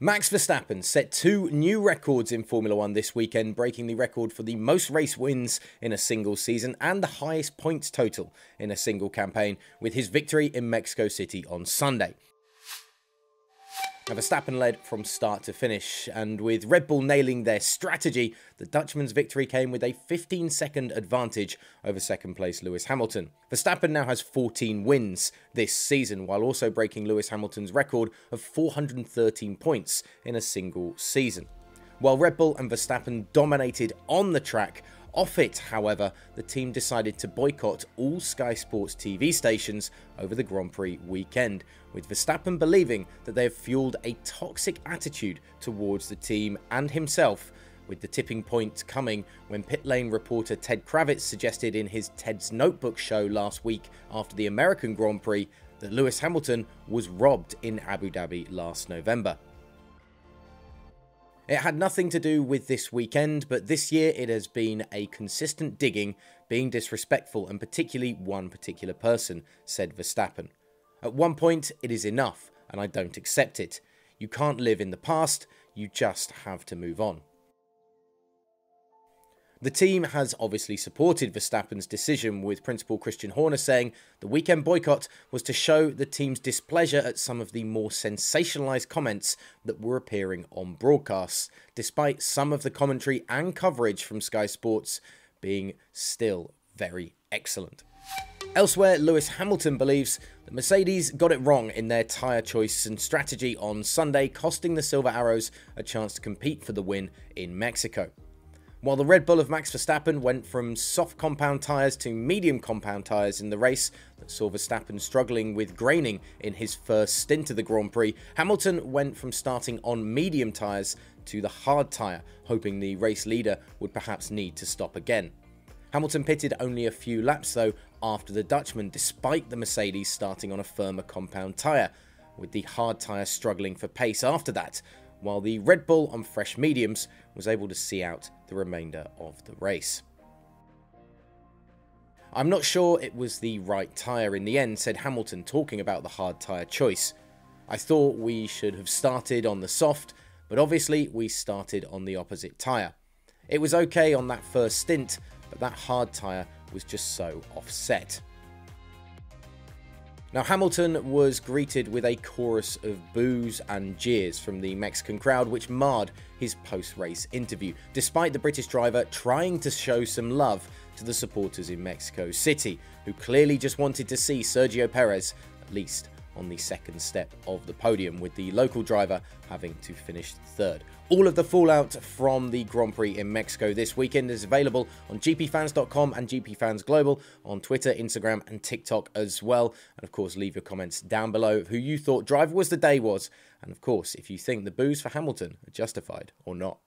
Max Verstappen set 2 new records in Formula 1 this weekend, breaking the record for the most race wins in a single season and the highest points total in a single campaign with his victory in Mexico City on Sunday. Now, Verstappen led from start to finish, and with Red Bull nailing their strategy, the Dutchman's victory came with a 15-second advantage over second place Lewis Hamilton. Verstappen now has 14 wins this season, while also breaking Lewis Hamilton's record of 413 points in a single season. While Red Bull and Verstappen dominated on the track, off it, however, the team decided to boycott all Sky Sports TV stations over the Grand Prix weekend, with Verstappen believing that they have fueled a toxic attitude towards the team and himself, with the tipping point coming when pit lane reporter Ted Kravitz suggested in his Ted's Notebook show last week after the American Grand Prix that Lewis Hamilton was robbed in Abu Dhabi last November. It had nothing to do with this weekend, but this year it has been a consistent digging, being disrespectful, and particularly one particular person, said Verstappen. At one point, it is enough, and I don't accept it. You can't live in the past, you just have to move on. The team has obviously supported Verstappen's decision, with Principal Christian Horner saying the weekend boycott was to show the team's displeasure at some of the more sensationalised comments that were appearing on broadcasts, despite some of the commentary and coverage from Sky Sports being still very excellent. Elsewhere, Lewis Hamilton believes that Mercedes got it wrong in their tyre choice and strategy on Sunday, costing the Silver Arrows a chance to compete for the win in Mexico. While the Red Bull of Max Verstappen went from soft compound tyres to medium compound tyres in the race that saw Verstappen struggling with graining in his first stint of the Grand Prix, Hamilton went from starting on medium tyres to the hard tyre, hoping the race leader would perhaps need to stop again. Hamilton pitted only a few laps though after the Dutchman, despite the Mercedes starting on a firmer compound tyre, with the hard tyre struggling for pace after that, while the Red Bull on fresh mediums was able to see out the remainder of the race. I'm not sure it was the right tyre in the end, said Hamilton, talking about the hard tyre choice. I thought we should have started on the soft, but obviously we started on the opposite tyre. It was okay on that first stint, but that hard tyre was just so offset. Now, Hamilton was greeted with a chorus of boos and jeers from the Mexican crowd, which marred his post-race interview, despite the British driver trying to show some love to the supporters in Mexico City, who clearly just wanted to see Sergio Perez at least on the second step of the podium, with the local driver having to finish third. All of the fallout from the Grand Prix in Mexico this weekend is available on GPFans.com and GPFans Global, on Twitter, Instagram and TikTok as well. And of course, leave your comments down below of who you thought driver was the day was, and of course, if you think the boos for Hamilton are justified or not.